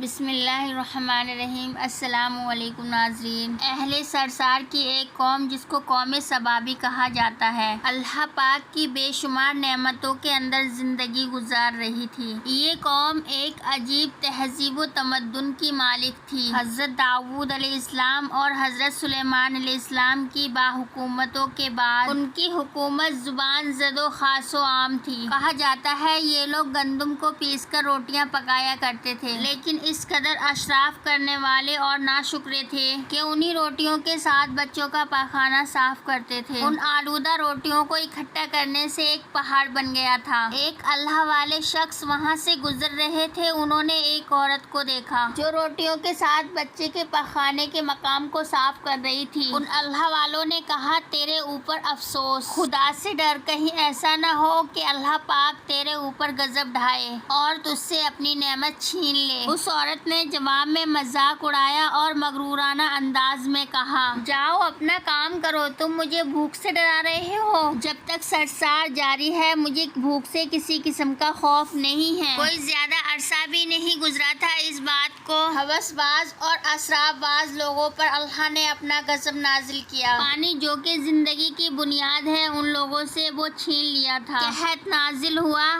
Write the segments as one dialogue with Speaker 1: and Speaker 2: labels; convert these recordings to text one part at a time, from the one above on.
Speaker 1: بسم اللہ الرحمن الرحیم۔ السلام علیکم ناظرین۔ اہل سرسار کی ایک قوم جس کو قوم سبا بھی کہا جاتا ہے، اللہ پاک کی بے شمار نعمتوں کے اندر زندگی گزار رہی تھی۔ یہ قوم ایک عجیب تہذیب و تمدن کی مالک تھی۔ حضرت داؤد علیہ السلام اور حضرت سلیمان علیہ السلام کی باحکومتوں کے بعد ان کی حکومت زبان زد و خاص و عام تھی۔ کہا جاتا ہے یہ لوگ گندم کو پیس کر روٹیاں پکایا کرتے تھے، لیکن اس قدر اشراف کرنے والے اور ناشکرے تھے کہ انہی روٹیوں کے ساتھ بچوں کا پاخانہ صاف کرتے تھے۔ ان آلودہ روٹیوں کو اکٹھا کرنے سے ایک پہاڑ بن گیا تھا۔ ایک اللہ والے شخص وہاں سے گزر رہے تھے۔ انہوں نے ایک عورت کو دیکھا جو روٹیوں کے ساتھ بچے کے پاخانے کے مقام کو صاف کر رہی تھی۔ ان اللہ والوں نے کہا، تیرے اوپر افسوس، خدا سے ڈر، کہیں ایسا نہ ہو کہ اللہ پاک تیرے اوپر غضب ڈھائے اور تجھ سے اپنی نعمت چھین لے۔ اس عورت نے جواب میں مذاق اڑایا اور مغرورانہ انداز میں کہا، جاؤ اپنا کام کرو، تم مجھے بھوک سے ڈرا رہے ہو؟ جب تک سرسار جاری ہے مجھے بھوک سے کسی قسم کا خوف نہیں ہے۔ کوئی زیادہ عرصہ بھی نہیں گزرا تھا اس بات کو ہوس باز اور اسراف باز لوگوں پر اللہ نے اپنا غضب نازل کیا۔ پانی جو کہ زندگی کی بنیاد ہے ان لوگوں سے وہ چھین لیا تھا۔ قحط نازل ہوا۔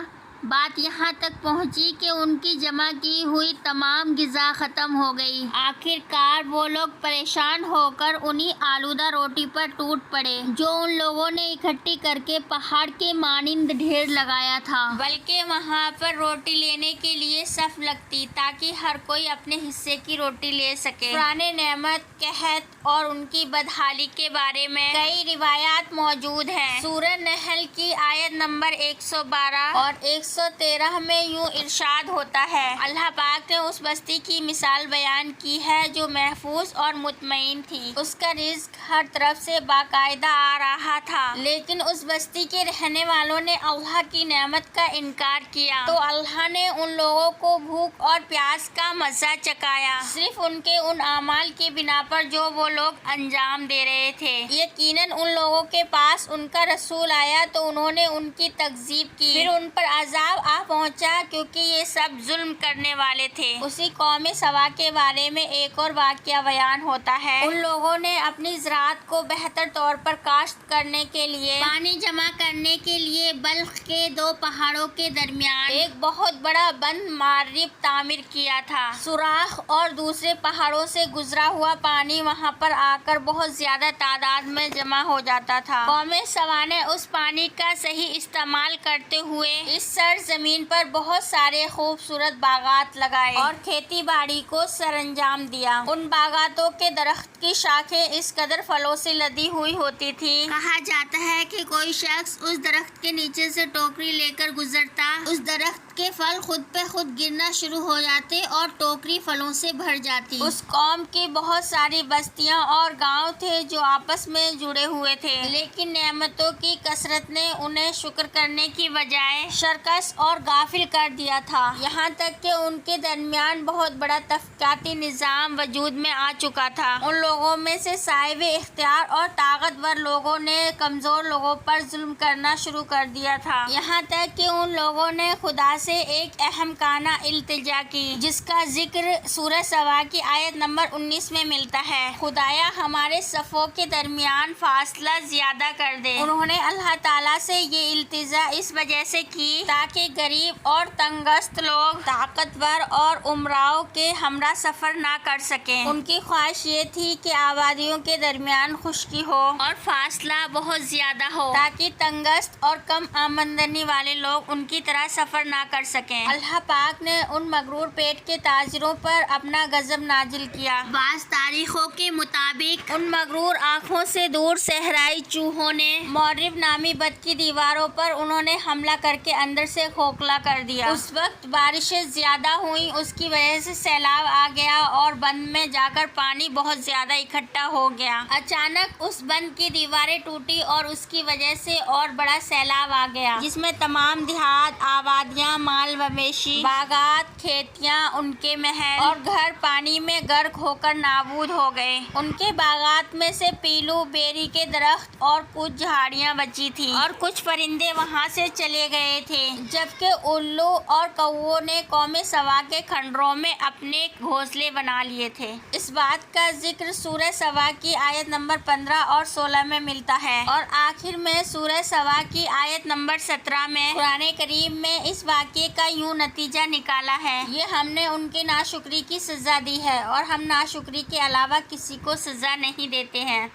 Speaker 1: بات یہاں تک پہنچی کہ ان کی جمع کی ہوئی تمام غذا ختم ہو گئی۔ آخر کار وہ لوگ پریشان ہو کر انہی آلودہ روٹی پر ٹوٹ پڑے جو ان لوگوں نے اکٹھی کر کے پہاڑ کے مانند ڈھیر لگایا تھا، بلکہ وہاں پر روٹی لینے کے لیے صف لگتی تاکہ ہر کوئی اپنے حصے کی روٹی لے سکے۔ قرآن نعمت، قحط اور ان کی بدحالی کے بارے میں کئی روایات موجود ہیں۔ سورہ نحل کی آیت نمبر 112 اور 113 میں یوں ارشاد ہوتا ہے، اللہ پاک نے اس بستی کی مثال بیان کی ہے جو محفوظ اور مطمئن تھی۔ اس کا رزق ہر طرف سے باقاعدہ آ رہا تھا، لیکن اس بستی کے رہنے والوں نے اللہ کی نعمت کا انکار کیا تو اللہ نے ان لوگوں کو بھوک اور پیاس کا مزہ چکھایا، صرف ان کے ان اعمال کی بنا پر جو وہ لوگ انجام دے رہے تھے۔ یقیناً ان لوگوں کے پاس ان کا رسول آیا تو انہوں نے ان کی تکذیب کی، پھر ان پر عذاب آ پہنچا کیونکہ یہ سب ظلم کرنے والے تھے۔ اسی قوم سبا کے بارے میں ایک اور واقعہ بیان ہوتا ہے۔ ان لوگوں نے اپنی زراعت کو بہتر طور پر کاشت کرنے کے لیے پانی جمع کرنے کے لیے بلخ کے دو پہاڑوں کے درمیان ایک بہت بڑا بند معرب تعمیر کیا تھا۔ سوراخ اور دوسرے پہاڑوں سے گزرا ہوا پانی وہاں پر آ کر بہت زیادہ تعداد میں جمع ہو جاتا تھا۔ قوم سبا نے اس پانی کا صحیح استعمال کرتے ہوئے اس سرزمین پر بہت سارے خوبصورت باغات لگائے اور کھیتی باڑی کو سر انجام دیا۔ ان باغاتوں کے درخت کی شاخیں اس قدر پھلوں سے لدی ہوئی ہوتی تھی، کہا جاتا ہے کہ کوئی شخص اس درخت کے نیچے سے ٹوکری لے کر گزرتا، اس درخت کے پھل خود پہ خود گرنا شروع ہو جاتے اور ٹوکری پھلوں سے بھر جاتی۔ اس قوم کی بہت ساری بستیاں اور گاؤں تھے جو آپس میں جڑے ہوئے تھے، لیکن نعمتوں کی کثرت نے انہیں شکر کرنے کی بجائے سرکش اور غافل کر دیا تھا، یہاں تک کہ ان کے درمیان بہت بڑا تفریقاتی نظام وجود میں آ چکا تھا۔ ان لوگوں میں سے صاحب اختیار اور طاقتور لوگوں نے کمزور لوگوں پر ظلم کرنا شروع کر دیا تھا، یہاں تک کہ ان لوگوں نے خدا سے ایک احمقانہ التجا کی جس کا ذکر سورہ سبا کی آیت نمبر 19 میں ملتا ہے، خدایا ہمارے صفوں کے درمیان فاصلہ زیادہ کر دے۔ انہوں نے اللہ تعالیٰ سے یہ التجا اس وجہ سے کی تاکہ غریب اور تنگدست لوگ طاقتور اور امراؤ کے ہمراہ سفر نہ کر سکیں۔ ان کی خواہش یہ تھی کہ آبادیوں کے درمیان خشکی ہو اور فاصلہ بہت زیادہ ہو تاکہ تنگدست اور کم آمدنی والے لوگ ان کی طرح سفر نہ کر سکیں۔ اللہ پاک نے ان مغرور پیٹ کے تاجروں پر اپنا غضب نازل کیا۔ بعض تاریخوں کے مطابق ان مغرور آنکھوں سے دور صحرائی چوہوں نے معرب نامی بت کی دیواروں پر انہوں نے حملہ کر کے اندر سے کھوکھلا کر دیا۔ اس وقت بارشیں زیادہ ہوئیں، اس کی وجہ سے سیلاب آ گیا اور بند میں جا کر پانی بہت زیادہ اکٹھا ہو گیا۔ اچانک اس بند کی دیواریں ٹوٹی اور اس کی وجہ سے اور بڑا سیلاب آ گیا جس میں تمام دیہات، آبادیاں، مال مویشی، باغات، کھیتیاں، ان کے محل اور گھر پانی میں غرق ہو کر نابود ہو گئے۔ ان کے باغات میں سے پیلو، بیری کے درخت اور کچھ جھاڑیاں بچی تھیں اور کچھ پرندے وہاں سے چلے گئے تھے، جبکہ الو اور کووں نے قوم سبا کے کھنڈروں میں اپنے گھونسلے بنا لیے تھے۔ اس بات کا ذکر سورہ سبا کی آیت نمبر 15 اور 16 میں ملتا ہے، اور آخر میں سورہ سبا کی آیت نمبر 17 میں قرآن کریم میں اس واقعے کا یوں نتیجہ نکالا ہے: یہ ہم نے ان کی ناشکری کی سزا دی ہے اور ہم ناشکری کے علاوہ کسی کو سزا نہیں دیتے ہیں۔